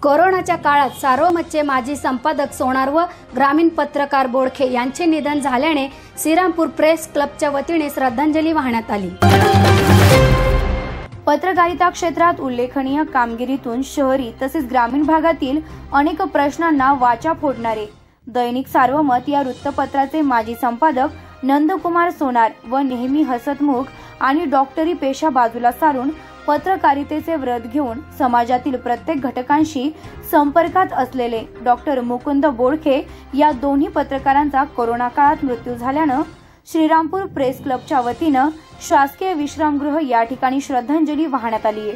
कोरोनाच्या काळात सार्वमतचे माजी संपादक सोनार व ग्रामीण पत्रकार बोडखे यांचे निधन झाल्याने श्रीरामपूर प्रेस क्लबच्या वतीने श्रद्धांजली वाहण्यात आली। पत्रकारिता क्षेत्रात उल्लेखनीय कामगिरीतून शहरी तसेच ग्रामीण भागातील अनेक प्रश्नांना वाचा फोडणारे दैनिक सार्वमत या वृत्तपत्राचे माजी संपादक नंदकुमार सोनार व नेहमी हसतमुख आणि डॉक्टरी पेशा बाजूला सारून पत्रकारितेचे व्रत घेऊन समाजातील प्रत्येक घटकांशी संपर्कात असलेले डॉक्टर मुकुंद बोडखे या दोन्ही पत्रकारांचा कोरोना काळात मृत्यू झाल्यानं श्रीरामपूर प्रेस क्लबच्या वतीनं शासकीय विश्रामगृह या ठिकाणी श्रद्धांजली वाहण्यात आली आहे।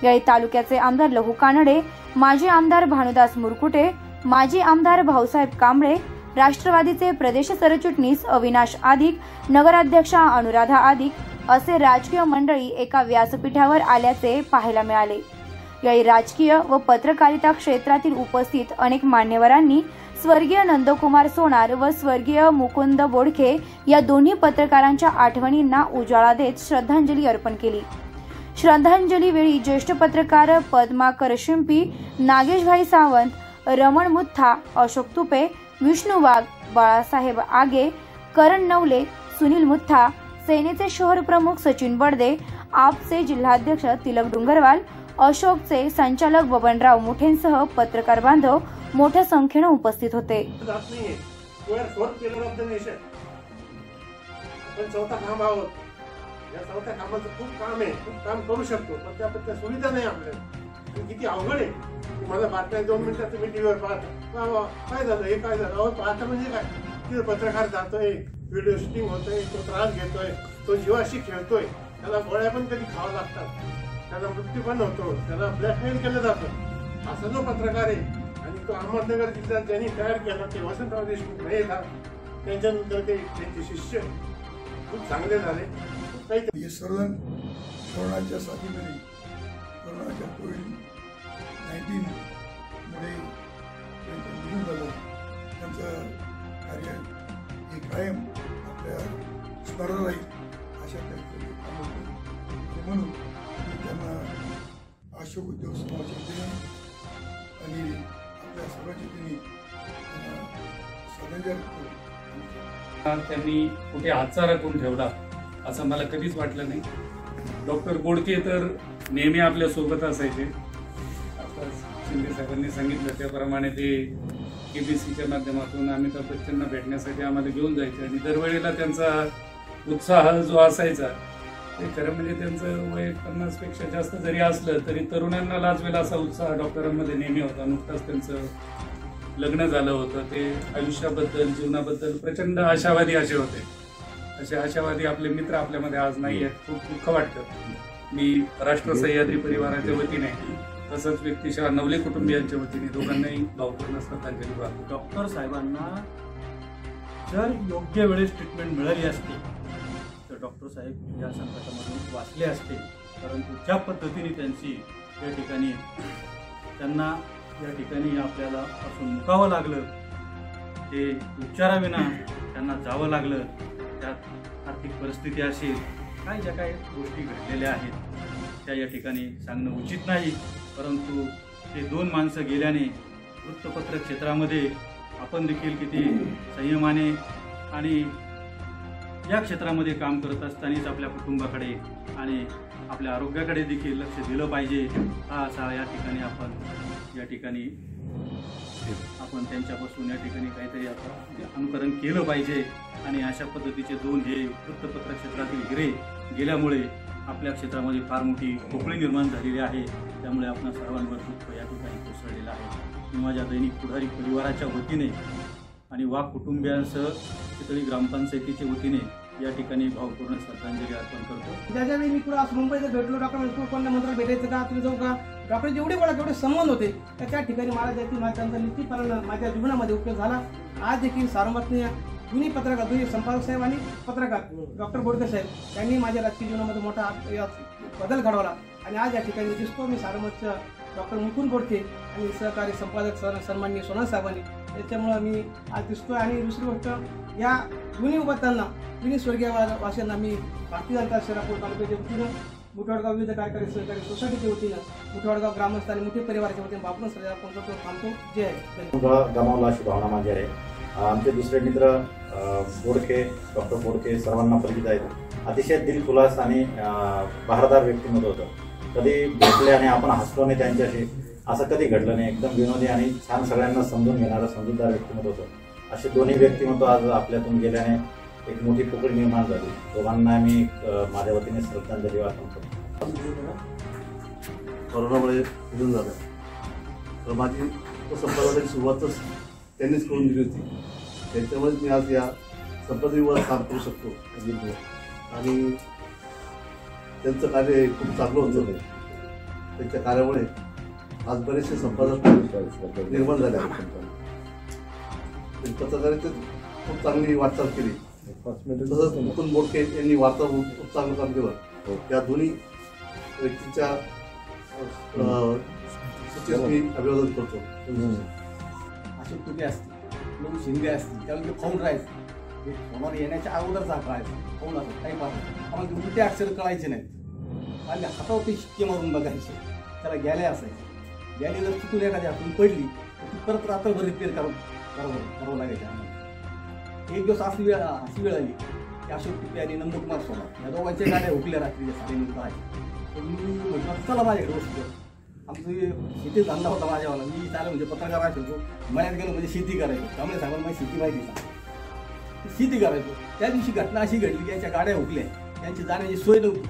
यावेळी तालुक्याचे आमदार लहू कानडे, माजी आमदार भानुदास मुरकुटे, माजी आमदार भाऊसाहेब कांबळे, राष्ट्रवादीचे प्रदेश सरचिटणीस अविनाश आदिक, नगराध्यक्षा अनुराधा आदिक असे राजकीय मंडळी एका व्यासपीठावर आल्याचे पाहायला मिळाले। यावेळी राजकीय व पत्रकारिता क्षेत्रातील उपस्थित अनेक मान्यवरांनी स्वर्गीय नंदकुमार सोनार व स्वर्गीय मुकुंद बोडखे या दोन्ही पत्रकारांच्या आठवणींना उजाळा देत श्रद्धांजली अर्पण केली। श्रद्धांजली वेळी ज्येष्ठ पत्रकार पद्माकर शिंपी, नागेशभाई सावंत, रमण मुथा, अशोक तुपे, विष्णू वाघ, बाळासाहेब आगे, करण नवले, सुनील मुथा, सेनेचे शहर प्रमुख सचिन बडदे, आपचे जिल्हाध्यक्ष तिलक डुंगरवाल, अशोकचे संचालक बबनराव मुठेंसह पत्रकार बांधव मोठ्या संख्येने उपस्थित होते। खूप काम करू शकतो, पण त्या सुविधा नाही आपल्याला। किती अवघड आहे। मला बातम्या 2 मिनिटात तुम्ही टीव्हीवर पाहता, काय झालं हे काय झालं, अहो पाहता म्हणजे काय, तिथे पत्रकार जातोय, व्हिडिओ शूटिंग होतोय, तो त्रास घेतोय, तो जीवाशी खेळतोय, त्याला गोळ्या पण कधी खावा लागतात, त्याला मृत्यू पण होतो, त्याला ब्लॅकमेल केलं जातं। असा जो पत्रकार आहे आणि तो अहमदनगर जिल्ह्यात ज्यांनी तयार केला ते वसंतराव देशमुख नाही का, त्यांच्यानंतर ते त्यांचे शिष्य खूप चांगले झाले। काही सर्वजण कोरोनाच्या साथीमध्ये, कोरोनाच्या कोविड-19 मुळे निधन झालं, त्यांचं कार्य हे कायम आपल्या स्मरण राहील अशा काहीतरी काम होतं। म्हणून मी त्यांना अशोक उद्योग समूहाच्या वतीने आणि आपल्या सर्वांच्या वतीने श्रद्धांजली करतो। त्यांनी कुठे हातचा राखून ठेवला असं मला कधीच वाटलं नाही। डॉक्टर बोडके तर नेहमी आपल्या सोबत असायचे। आता शिंदे साहेबांनी सांगितलं त्याप्रमाणे ते केबीसीच्या माध्यमातून अमिताभ बच्चनना भेटण्यासाठी आम्हाला घेऊन जायचे आणि दरवेळेला त्यांचा उत्साह जो असायचा ते खरं म्हणजे त्यांचं वय 50 पेक्षा जास्त जरी असलं तरी तरुणांना लाजवेल असा उत्साह डॉक्टरांमध्ये नेहमी होता। नुकताच त्यांचं लग्न झालं होतं, ते आयुष्याबद्दल जीवनाबद्दल प्रचंड आशावादी असे होते। असे आशावादी आपले मित्र आपल्यामध्ये आज नाही आहेत, खूप दुःख वाटतं। मी राष्ट्र सह्याद्री परिवाराच्या वतीने तसंच व्यक्तिशः नवले कुटुंबियांच्या वतीने दोघांनाही भावपूर्ण श्रद्धांजली वाहतो। डॉक्टर साहेबांना जर योग्य वेळेस ट्रीटमेंट मिळाली असते तर डॉक्टर साहेब या संकटामधून वाचले असते, परंतु ज्या पद्धतीने या ठिकाणी आपल्याला पासून मुकावं लागलं, ते उपचाराविना त्यांना जावं लागलं, त्यात आर्थिक परिस्थिती असेल, ज्या काही गोष्टी घडलेल्या आहेत त्या या ठिकाणी सांगणं उचित नाही। परंतु ते 2 माणसं गेल्याने वृत्तपत्र क्षेत्रामध्ये आपण देखील किती संयमाने आणि या क्षेत्रामध्ये काम करत असतानाच आपल्या कुटुंबाकडे आणि आपल्या आरोग्याकडे देखील लक्ष दिलं पाहिजे। हा असा या ठिकाणी आपण त्यांच्यापासून या ठिकाणी काहीतरी आता अनुकरण केलं पाहिजे आणि अशा पद्धतीचे 2 हे वृत्तपत्र क्षेत्रातील हिरे गेल्यामुळे आपल्या क्षेत्रामध्ये फार मोठी पोकळी निर्माण झालेली आहे। त्यामुळे आपण सर्वांवर दुःख या ठिकाणी कोसळलेलं आहे। मी माझ्या दैनिक पुढारी परिवाराच्या वतीने आणि वाघ कुटुंबियांसह चितळी ग्रामपंचायतीच्या वतीने या ठिकाणी भावपूर्ण श्रद्धांजली अर्पण करतो। ज्यावेळी मी पुढे मुंबईला भेटलो, डॉक्टर कोणत्या मंत्र्याला भेटायचं का, तुम्ही जाऊ का, डॉक्टर जेवढे मला जेवढे संबंध होते त्या ठिकाणी मला देखील त्यांचा निश्चितपणे माझ्या जीवनामध्ये उपयोग झाला। आज देखील सार्वमतने दोन्ही पत्रकार, दोन्ही संपादक साहेब आणि पत्रकार डॉक्टर बोडके साहेब यांनी माझ्या राजकीय जीवनामध्ये मोठा बदल घडवला आणि आज या ठिकाणी दिसतो मी सार्वमतच्या डॉक्टर मुकुंद बोडके आणि सहकारी संपादक सन्माननीय सोनार साहेबांनी, त्याच्यामुळे मी आज दिसतोय। आणि दुसरी गोष्ट, या दोन्ही उपात्यांना, दोन्ही स्वर्गीय वासियांना मी भारतीय जनता श्रीरामपूर तालुक्याच्या वतीनं मुठेवाडगाव विविध कार्यकारी सहकारी सोसायटीच्या वतीनं मुठेवाडगाव ग्रामस्थ आणि मुठे परिवाराच्या वतीनं बापून सर आपण थांबतो. जे आहे गमावला अशी भावना माझी आहे. आमचे दुसरे मित्र बोडके, डॉक्टर बोडके सर्वांना परिचित आहेत. अतिशय दिलखुलास आणि बहारदार व्यक्तिमत्व होतं. कधी भेटले आणि आपण हसलो नाही त्यांच्याशी, असं कधी घडलं नाही. एकदम विनोदी आणि छान सगळ्यांना समजून घेणारं समजूतदार व्यक्तिमत्व होतं. असे दोन्ही व्यक्तिमत्व आज आपल्यातून गेल्याने एक मोठी पोकळी निर्माण झाली. दोघांना मी माझ्या वतीने श्रद्धांजली वाटून करतो. कोरोनामुळे निधन झालं तर माझी संपर्काची सुरुवातच त्यांनीच करून दिली होती. त्यांच्यामुळेच मी आज या संपर्कावर काम करू शकतो. आणि त्यांचं कार्य खूप चांगलं होतं. त्यांच्या कार्यामुळे आज बरेचसे संपादक निर्माण झाले आहेत. पत्रकारितेत खूप चांगली वाटचाल केली. तसंच मुकुंद बोडके यांनी वार्ता खूप चांगलं काम केलं. या दोन्ही व्यक्तींच्या सूचीस मी अभिवादन करतो. अशोक तुटे असतील, लोक शिंदे असतील, त्यामुळे खाऊन राहायचं. हे होणार येण्याच्या अगोदरच कळायचं खाऊन असं काही पाहतो. आम्हाला ते उलटे अक्षर कळायचे नाहीत. आणि हातावर ते शिक्के मारून बघायचे. त्याला गॅले असायचे. गॅली जर चुकून एखादी हातून पडली तर ती परत रात्रभर रिपेअर करावं लागायचं आम्हाला. एक दिवस अशी वेळ आली की अशोक तुपे आणि नंदकुमार सोनार या दोघांच्या गाड्या हुकल्या रात्रीच्या 9:30. तर मी म्हटलं चला माझ्याकडे वस्तू. आमचं शेती धंदा होता माझ्यावाला. मी चालू म्हणजे पत्रकार असायचो. मळ्यात गेलो म्हणजे शेती करायचो. त्यामुळे सांगा माझी शेती माहिती सांग शेती करायचो. त्या दिवशी घटना अशी घडली की यांच्या गाड्या हुकल्या. त्यांची जाण्याची सोय नव्हती.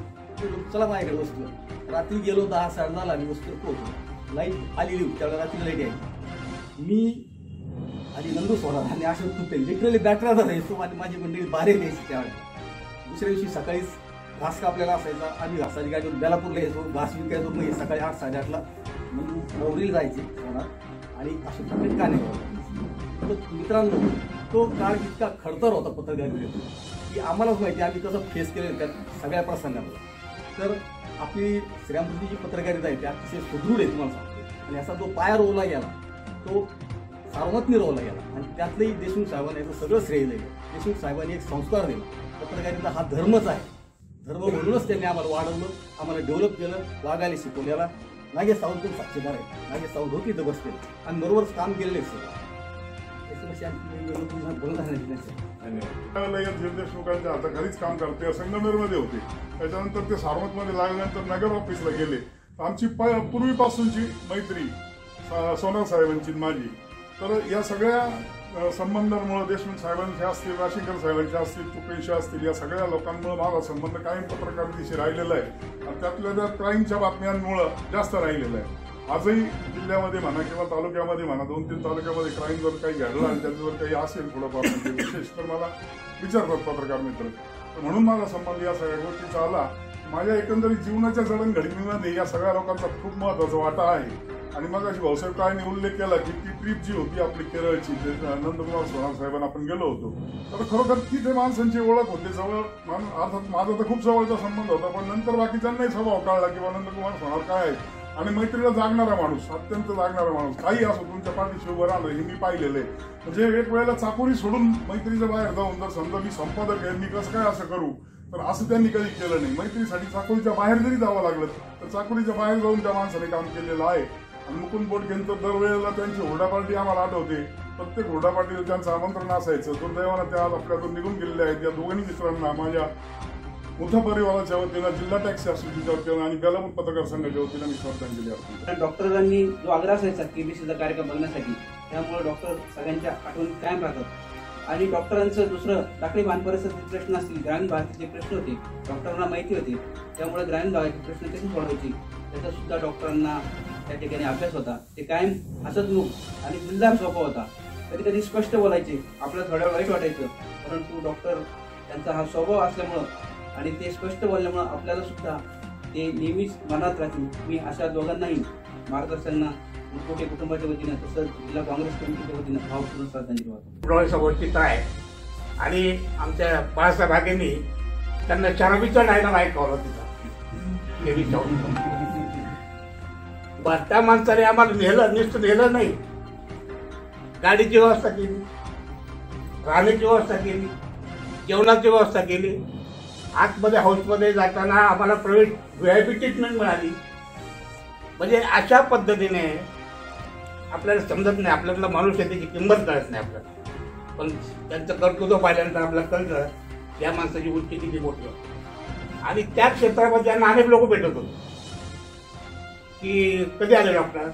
चला माझ्याकडे वस्तू. रात्री गेलो 10 साडेदहाला आणि वस्तू पोहोचलो. लाईट आलेली होती त्यावेळेला. रात्री लाईट यायची. मी आणि नंदू सोनार आणि अशोक तुपे लिटरली बॅटऱ्याचा राहायचो आणि माझी मंडळी बाहेर द्यायची त्यावेळेला. दुसऱ्या दिवशी सकाळीच घास कापलेला असायचा. आम्ही घासाची गाडीवर बेलापूरला यायचो. घास विकायचो. मग सकाळी 8 साडेआठला मग मोरीला जायचे सोनार आणि अशोक तुपे कानेगावला. तर मित्रांनो तो काळ इतका खडतर होता पत्रकारितेत की आम्हालाच माहिती आम्ही कसं फेस केलं त्या सगळ्या प्रसंगाला. तर आपली श्रीरामपूरची जी पत्रकारिता आहे ती अतिशय सुदृढ आहे तुम्हाला सांगतो. आणि असा जो पाया रोवला गेला तो सार्वत्रिक रोवला गेला. आणि त्यातलंही देशमुख साहेबांना याचं सगळं श्रेय दिलं. देशमुख साहेबांनी एक संस्कार दिला. पत्रकारिता हा धर्मच आहे. धर्म म्हणूनच त्यांनी आम्हाला वाढवलं, आम्हाला डेव्हलप केलं, वागायला शिकवल्याला. नागेश सावंत पण साक्षीदार आहे. नागेश सावंत होती इथं बसलेले आणि बरोबरच काम केलेलं आहे सगळं. देशमुखांच्या हाताखालीच काम करते. संगमेरमध्ये होते. त्याच्यानंतर ते सारमतमध्ये लागल्यानंतर नगर ऑफिसला गेले. आमची पूर्वीपासूनची मैत्री सोनार साहेबांची माझी. तर या सगळ्या संबंधांमुळे देशमुख साहेबांचे असतील, राशीकर साहेबांचे असतील, तुपेशी असतील, या सगळ्या लोकांमुळे माझा संबंध कायम पत्रकारितेशी राहिलेला आहे. आणि त्यातल्या त्या क्राईमच्या बातम्यांमुळे जास्त राहिलेला आहे. आजही जिल्ह्यामध्ये म्हणा किंवा तालुक्यामध्ये म्हणा 2-3 तालुक्यामध्ये क्राईम जर काही घडला आणि त्याचं जर काही असेल थोडंफार म्हणजे विशेष तर मला विचारतात पत्रकार मित्र. म्हणून माझा संबंध या सगळ्या गोष्टीचा आला. माझ्या एकंदरीत जीवनाच्या जडणघडणीमध्ये या सगळ्या लोकांचा खूप महत्त्वाचा वाटा आहे. आणि मग अशी भाऊसाहेब काळेंनी उल्लेख केला की ती ट्रिप जी होती आपली केरळची नंदकुमार सोनार साहेबांना आपण गेलो होतो. तर खरोखर तिथे माणसांची ओळख होते. जवळ अर्थात माझा तर खूप जवळचा संबंध होता. पण नंतर बाकीच्यांनाही स्वभाव कळला की नंदकुमार सोनार काय आहे. आणि मैत्रीला जागणारा माणूस, अत्यंत जागणारा माणूस. काही असो तुमच्या पाठीशी उभं राहणं हे मी पाहिलेलं आहे. म्हणजे एक वेळेला चाकोरी सोडून मैत्रीच्या बाहेर जाऊन जर समजा मी संपादक आहे मी कसं काय असं करू तर असं त्यांनी कधी केलं नाही. मैत्रीसाठी चाकोरीच्या बाहेर जरी जावं लागलं तर चाकोरीच्या बाहेर जाऊन त्या माणसाने काम केलेलं आहे. आणि मुकुंद बोडकेंचं दरवेळेला त्यांची हुरडा पार्टी आम्हाला आठवते. प्रत्येक हुरडा पार्टीला त्यांचं आमंत्रण असायचं. दुर्दैवानं त्या आज आपल्यातून निघून गेलेले आहेत. या दोघांनी मित्रांना माझ्या मुथा परिवाराच्या वतीनं, जिल्हा टॅक्सी असोसिएशनच्या वतीनं आणि बेलापूर पत्रकार संघाच्या वतीनं मी श्रद्धांजली अर्पण. डॉक्टरांनी जो आग्रह असायचा केबीसीचा कार्यक्रम बघण्यासाठी त्यामुळे डॉक्टर सगळ्यांच्या आठवणीत कायम राहतात. आणि डॉक्टरांचं दुसरं टाकळी मान परिसरातील प्रश्न असतील, ग्रामीण भागातील प्रश्न होते डॉक्टरांना माहिती होते. त्यामुळे ग्रामीण भागातील प्रश्न कसे सोडवायचे त्याचा सुद्धा डॉक्टरांना त्या ठिकाणी अभ्यास होता. ते कायम हसतमुख आणि दिलदार स्वभाव होता. कधी कधी स्पष्ट बोलायचे. आपल्याला थोड्या वाईट वाटायचं परंतु डॉक्टर त्यांचा हा स्वभाव असल्यामुळं आणि ते स्पष्ट बोलल्यामुळं आपल्याला सुद्धा ते नेहमीच मनात राहतील. मी अशा दोघांनाही मार्गदर्शनांना मुकोटे कुटुंबाच्या वतीनं तसंच जिल्हा काँग्रेस कमिटीच्या वतीनं भावपूर्ण श्रद्धांजली वाहतो. समोरचित आहे आणि आमच्या बाळासाहेब आगेंनी त्यांना चरबीचा डायलॉग ऐकवला तिचा. त्या माणसाने आम्हाला नेलं, नुसतं नेलं नाही, गाडीची व्यवस्था केली, राहण्याची व्यवस्था केली, जेवणाची व्यवस्था केली आतमध्ये हाऊसमध्ये जाताना आम्हाला प्रवेश VIP ट्रीटमेंट मिळाली. म्हणजे अशा पद्धतीने आपल्याला समजत नाही, आपल्याला माणूस आहे त्याची किंमत कळत नाही आपल्याला. पण त्यांचं कर्तृत्व पाहिल्यानंतर आपल्याला कळतं या माणसाची उंची किती मोठी आहे. आणि त्या क्षेत्रामध्ये त्यांना अनेक लोक भेटत होते की कधी आले डॉक्टर,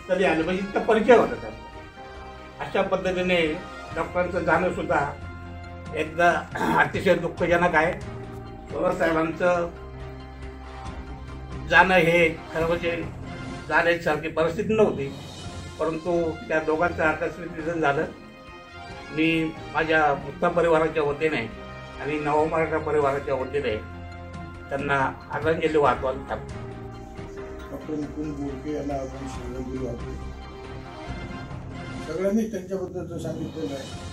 कधी आले, म्हणजे इतका परिचय होता त्यांचा. अशा पद्धतीने डॉक्टरांचं जाणं सुद्धा एकदा अतिशय दुःखजनक आहे. सोनर साहेबांचं जाणं हे खरं म्हणजे जाण्यासारखी परिस्थिती नव्हती, परंतु त्या दोघांचं आकस्मिक निधन झालं. मी माझ्या मुक्ता परिवाराच्या वतीने आणि नवमराठा परिवाराच्या वतीने त्यांना आदरांजली वाहतो. डॉक्टर मुकुंद बोडके यांना आपण श्रद्धांजली वाहतो. सगळ्यांनी त्यांच्याबद्दल सांगितलेलं आहे.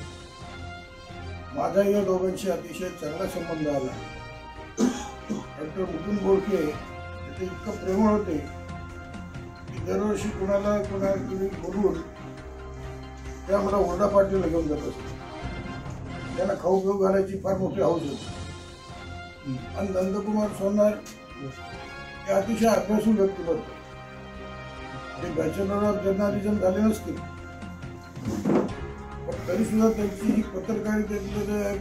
माझा या दोघांशी अतिशय चांगला संबंध आला. डॉक्टर मुकुंद बोडके ते इतकं प्रेमळ होते की दरवर्षी कोणाला बोलवून त्या मला ओरडा पार्टीला घेऊन जात असते. त्यांना खाऊ घेऊ घालायची फार मोठी हौस होती. आणि नंदकुमार सोनार हे अतिशय अभ्यासू व्यक्तिमत्व. ते बॅचलर ऑफ जर्नालिझम झाले नसतील, पण तरी सुद्धा त्यांची जी पत्रकारितेतलं जे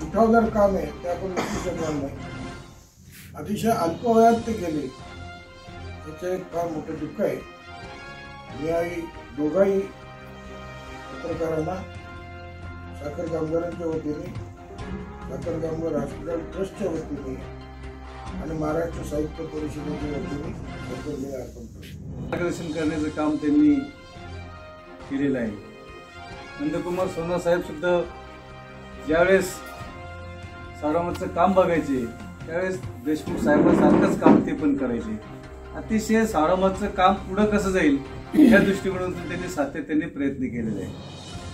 उठावदार काम आहे ते आपण विसरू शकणार नाही. अतिशय अल्प वयात ते गेले, त्याचं एक फार मोठं दुःख आहे. मी आई दोघाही पत्रकारांना साखर कामगारांच्या वतीने, साखर कामगार हॉस्पिटल ट्रस्टच्या वतीने आणि महाराष्ट्र साहित्य परिषदेच्या वतीने श्रद्धांजली अर्पण करतो. मार्गदर्शन करण्याचं काम त्यांनी केलेलं आहे. नंदकुमार सोनार साहेब सुद्धा ज्यावेळेस सारोमतचं काम बघायचे त्यावेळेस देशमुख साहेबांसारखंच काम ते पण करायचे. अतिशय सारोमतचं काम पुढं कसं जाईल या दृष्टिकोनातून त्यांनी सातत्याने प्रयत्न केलेले आहे.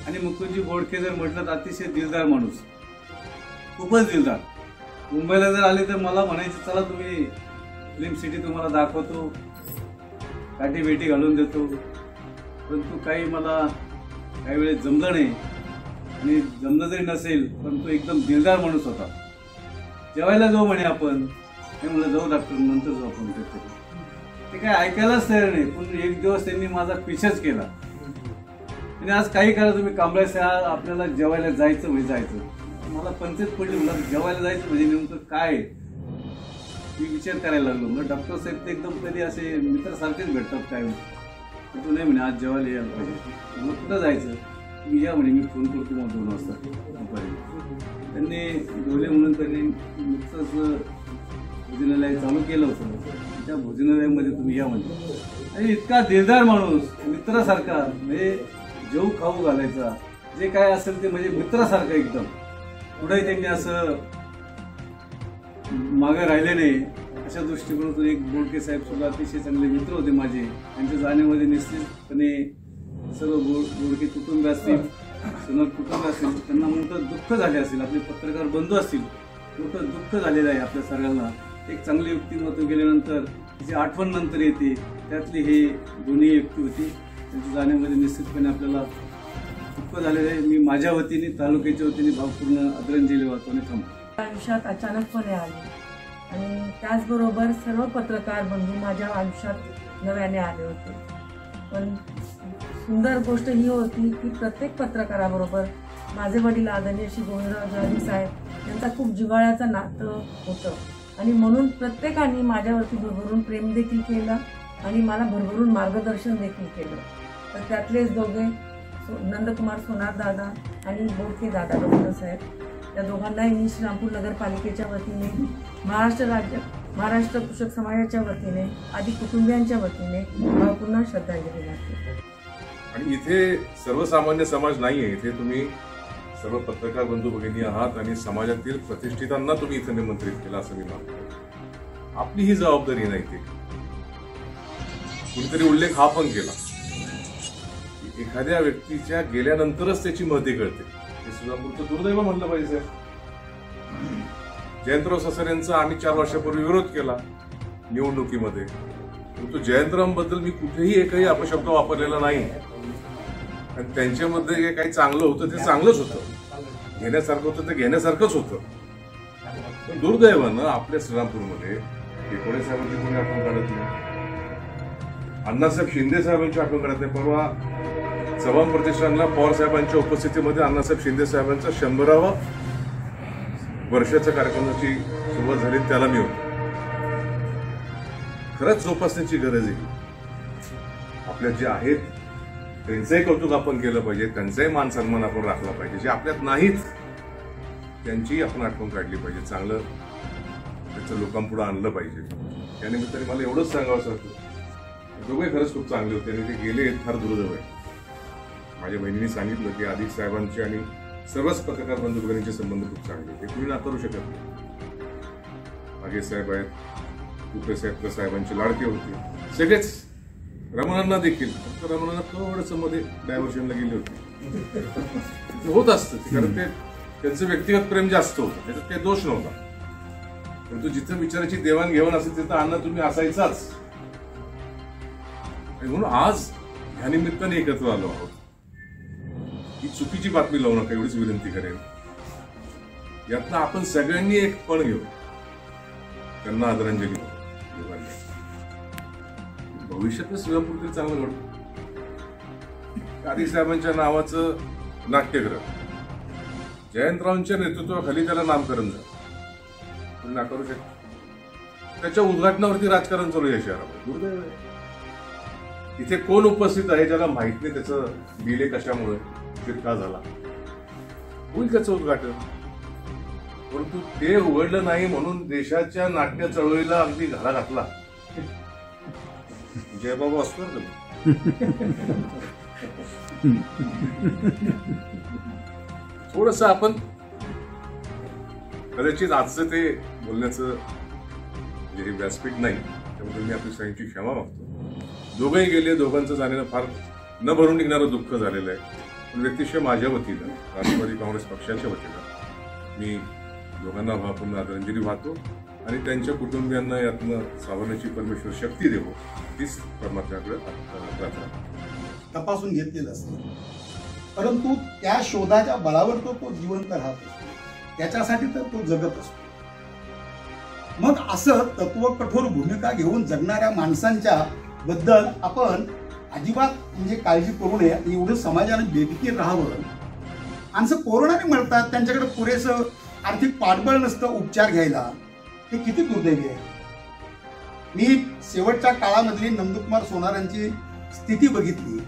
आणि मुकुंदजी बोडके जर म्हटलं तर अतिशय दिलदार माणूस, खूपच दिलदार. मुंबईला जर आले तर मला म्हणायचे चला तुम्ही फिल्म सिटी तुम्हाला दाखवतो, काठी भेटी घालून देतो. परंतु काही मला काही वेळेस जमलं नाही. आणि जमलं जरी नसेल परंतु एकदम दिलदार माणूस होता. जेवायला जाऊ म्हणे आपण, हे म्हणलं जाऊ डॉक्टर नंतर जाऊ आपण. ते काय ऐकायलाच तयार नाही. पण एक दिवस त्यांनी माझा पिछाच केला. आणि आज काही करा तुम्ही कांबळे आपल्याला जेवायला जायचं म्हणजे जायचं. मला पंचायत पडली, मला जेवायला जायचं म्हणजे नेमकं काय मी विचार करायला लागलो. मग डॉक्टर साहेब ते एकदम कधी असे मित्रासारखेच भेटतात काय. तू नाही म्हणे आज जेवायला यायला पाहिजे. मग कुठं जायचं, तुम्ही या म्हणे, मी फोन करतो मग 2 वाजता दुपारी. त्यांनी डोले म्हणून त्यांनी नुकतंच भोजनालय चालू केलं होतं. त्या भोजनालयामध्ये तुम्ही या म्हणजे. आणि इतका दिलदार माणूस, मित्रासारखा, म्हणजे जेऊ खाऊ घालायचा, जे काय असेल ते म्हणजे मित्रासारखं एकदम. पुढे त्यांनी असं मागे राहिले नाही. अशा दृष्टिकोनातून एक बोडके साहेब सुद्धा अतिशय चांगले मित्र होते माझे. त्यांच्या जाण्यामध्ये निश्चितपणे सर्व बोडके कुटुंब असतील, सोनर कुटुंब असतील, त्यांना मोठं दुःख झाले असेल. आपले पत्रकार बंधू असतील, मोठं दुःख झालेलं आहे आपल्या सगळ्यांना. एक चांगली व्यक्तिमत्व गेल्यानंतर तिची आठवण नंतर येते. त्यातली हे दोन्ही व्यक्ती होती. त्यांच्या जाण्यामध्ये निश्चितपणे आपल्याला दुःख झालेलं आहे. मी माझ्या वतीने, तालुक्याच्या वतीने भावपूर्ण आदरांजली वाहतो आणि थांबतो. आयुष्यात अचानकपणे आले आणि त्याचबरोबर सर्व पत्रकार बंधू माझ्या आयुष्यात नव्याने आले होते. पण सुंदर गोष्ट ही होती की प्रत्येक पत्रकाराबरोबर माझे वडील आदरणीय श्री गोविंदराव जहागीर साहेब यांचा खूप जिव्हाळ्याचं नातं होतं. आणि म्हणून प्रत्येकाने माझ्यावरती भरभरून प्रेम देखील केलं आणि मला भरभरून मार्गदर्शन देखील केलं. तर त्यातलेच दोघे नंदकुमार सोनार दादा आणि बोडके दादा डॉक्टर साहेब, या दोघांनाही मी श्रीरामपूर नगरपालिकेच्या वतीने, महाराष्ट्र कृषक समाजाच्या वतीने, आदी कुटुंबियांच्या वतीने भावपूर्ण श्रद्धांजली वाहते. आणि इथे सर्वसामान्य समाज नाहीये. इथे तुम्ही सर्व पत्रकार बंधू भगिनी आहात आणि समाजातील प्रतिष्ठितांना तुम्ही इथे निमंत्रित केलं असं मी मानतो. आपली ही जबाबदारी नाही. ते कुणीतरी उल्लेख हा पण केला की एखाद्या व्यक्तीच्या गेल्यानंतरच त्याची महती कळते. हे सुद्धा पुढचं दुर्दैव म्हणलं पाहिजे साहेब. जयंतराव ससर यांचा आम्ही 4 वर्षापूर्वी विरोध केला निवडणुकीमध्ये. परंतु जयंतरावांबद्दल मी कुठेही एकही अपशब्द वापरलेला नाही. आणि त्यांच्यामध्ये जे काही चांगलं होतं ते चांगलंच होतं, घेण्यासारखं होतं ते घेण्यासारखंच होतं. पण दुर्दैवानं आपल्या श्रीरामपूरमध्ये एकोडे साहेबांची कोणी आठवण काढत नाही, अण्णासाहेब शिंदे साहेबांची आठवण काढत नाही. परवा चव्हाण प्रतिष्ठानला पवार साहेबांच्या उपस्थितीमध्ये अण्णासाहेब शिंदे साहेबांचा 100वा वर्षाच्या कार्यक्रमाची सुरुवात झाली, त्याला मी होतो. खरंच जोपासण्याची गरज आहे. आपल्या जे आहेत त्यांचंही कौतुक आपण केलं पाहिजे, त्यांचाही मान सन्मान आपण राखला पाहिजे. जे आपल्यात नाहीत त्यांचीही आपण आठवण काढली पाहिजे, चांगलं त्याचं लोकांपुढे आणलं पाहिजे. त्या निमित्ताने मला एवढंच सांगावं वाटतं, दोघे खरंच खूप चांगले होते आणि ते गेले फार दुर्दैव आहे. माझ्या बहिणीने सांगितलं की आदिक साहेबांचे आणि सर्वच पत्रकार बंधू भगिनींचे संबंध खूप चांगले, ते कुणी नाकारू शकत नाही. मागे साहेब आहेत, कुपे साहेब साहेबांचे लाडके होते सगळेच. रमणांना देखील, फक्त रमणांना थोडंस मध्ये डायव्हर्शनला गेले होते. होत असतं कारण ते त्यांचं व्यक्तिगत प्रेम जास्त होतं, त्याच्यात काही दोष नव्हता. परंतु जिथं विचाराची देवाणघेवाण असेल तिथं अण्णा तुम्ही असायचाच. म्हणून आज ह्या निमित्ताने एकत्र आलो आहोत. ही चुकीची बातमी लावू नका एवढीच विनंती करेन. यातनं आपण सगळ्यांनी एक पण घेऊ, त्यांना आदरांजली देऊ. भविष्यातच श्रीरामपूर चांगलं घडतं. आदिक साहेबांच्या नावाचं नाट्यगृह, जयंतरावांच्या नेतृत्वाखाली त्याला नामकरण झालं, पण नाकारू शकतो. त्याच्या उद्घाटनावरती राजकारण चालू आहे शहरामध्ये. दुर्दैव आहे. इथे कोण उपस्थित आहे ज्याला माहित नाही त्याचं डिले कशामुळे का झाला. होईल त्याचं उद्घाटन, परंतु ते उघडलं नाही म्हणून देशाच्या नाट्य चळवळीला अगदी घाला घातला. जयबाबा असतो थोडस आपण कदाचित आजचं ते बोलण्याचं हे व्यासपीठ नाही, त्यामुळे मी आपली सगळ्यांची क्षमा मागतो. दोघंही गेले, दोघांचं जाण्यानं फार न भरून निघणारं दुःख झालेलं आहे. पण व्यक्तिशः माझ्या वतीनं, राष्ट्रवादी काँग्रेस पक्षाच्या वतीनं मी दोघांना पूर्ण आदरांजली वाहतो आणि त्यांच्या कुटुंबियांना यातनं सावरण्याची परमेश्वर शक्ती देवो, तीच परमात्म्याकडे प्रार्थना. तपासून घेतलेलं असतं, परंतु त्या शोधाच्या बळावर तो जिवंत राहत असतो, त्याच्यासाठी तर तो जगत असतो. मग असं तत्व कठोर भूमिका घेऊन जगणाऱ्या माणसांच्या बद्दल आपण अजिबात म्हणजे काळजी करू नये. एवढं समाजाने बेफिकीर राहावं. माणसं कोरोनाने मरतात, त्यांच्याकडे पुरेसं आर्थिक पाठबळ नसतं उपचार घ्यायला, हे किती दुर्दैवी आहे. मी शेवटच्या काळामधली नंदकुमार सोनारांची स्थिती बघितली.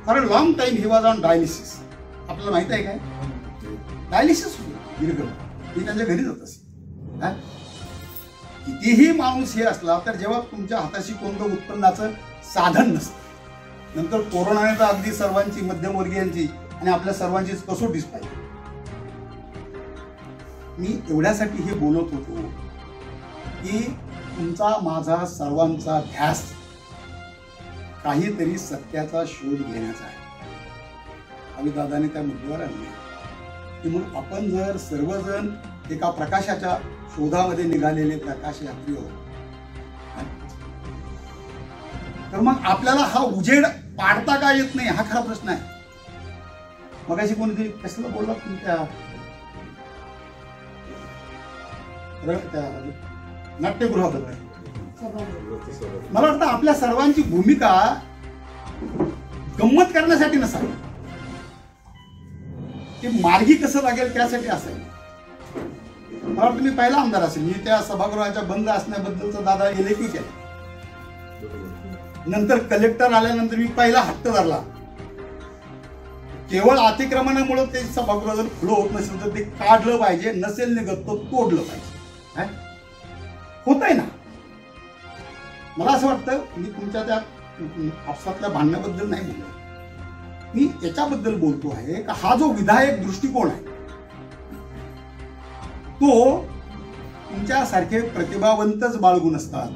For a long time he was on dialysis. आपल्याला माहित आहे काय डायलिसिस दीर्घ. मी त्यांच्या घरी जात असे. कितीही माणूस हे असला तर जेव्हा तुमच्या हाताशी कोणतं उत्पन्नाचं साधन नसतं, नंतर कोरोनाने तर अगदी सर्वांची, मध्यमवर्गीयांची आणि आपल्या सर्वांचीच कसोटीच पाहिजे. मी एवढ्यासाठी हे बोलत होतो की तुमचा माझा सर्वांचा ध्यास काहीतरी सत्याचा शोध घेण्याचा आहे. अमितदादाने त्या मुद्द्यावर आणले की मग आपण जर सर्वजण एका प्रकाशाच्या शोधामध्ये निघालेले प्रकाश यात्री आहोत, तर मग आपल्याला हा उजेड पाडता का येत नाही, हा खरा प्रश्न आहे. मगाशी कोणीतरी कसला बोलला तुमच्या नाट्यगृहाबद्दल. मला वाटतं आपल्या सर्वांची भूमिका गंमत करण्यासाठी नसावी, ते मार्गी कसं लागेल त्यासाठी असावी. मला वाटतं मी पहिला आमदार असेल, मी त्या सभागृहाच्या बंद असण्याबद्दलचा दादा एलेक्यू केला. नंतर कलेक्टर आल्यानंतर मी पहिला हट्ट धरला. केवळ अतिक्रमणामुळे ते सभागृह जर खुलं होत नसेल तर ते काढलं पाहिजे, नसेल निघत तर तोडलं पाहिजे. होत आहे ना. मला असं वाटतं, मी तुमच्या त्या आपसातल्या भांडण्याबद्दल नाही बोलतो, मी याच्याबद्दल बोलतो आहे का हा जो विधायक दृष्टिकोन आहे तो तुमच्यासारखे प्रतिभावंतच बाळगून असतात.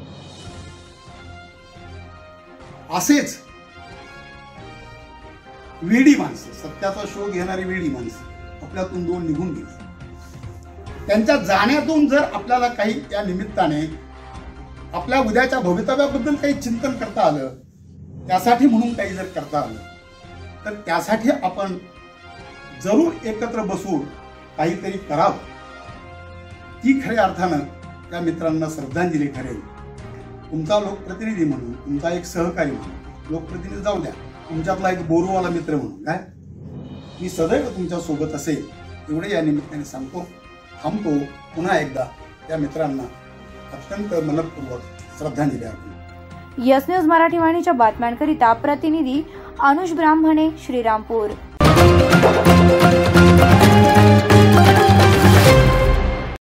असेच वेडी माणसं, सत्याचा शोध घेणारी वेडी माणसं आपल्यातून दोन निघून गेली. त्यांच्या जाण्यातून जर आपल्याला काही या निमित्ताने आपल्या उद्याच्या भवितव्याबद्दल काही चिंतन करता आलं, त्यासाठी म्हणून काही जर करता आलं, तर त्यासाठी आपण जरूर एकत्र बसून काहीतरी करावं. ती खऱ्या अर्थानं त्या मित्रांना श्रद्धांजली ठरेल. तुमचा लोकप्रतिनिधी म्हणून, तुमचा एक सहकारी म्हणून, लोकप्रतिनिधी जाऊ द्या, तुमच्यातला एक बोरूवाला मित्र म्हणून काय मी सदैव तुमच्या सोबत असेल एवढे या निमित्ताने सांगतो. थांबतो. पुन्हा एकदा त्या मित्रांना अत्यंत मनपूर्वक श्रद्धांजली अर्पण. यस न्यूज मराठी वाहिनीच्या बातम्यांकरिता प्रतिनिधी अनुज ब्राह्मणे, श्रीरामपूर.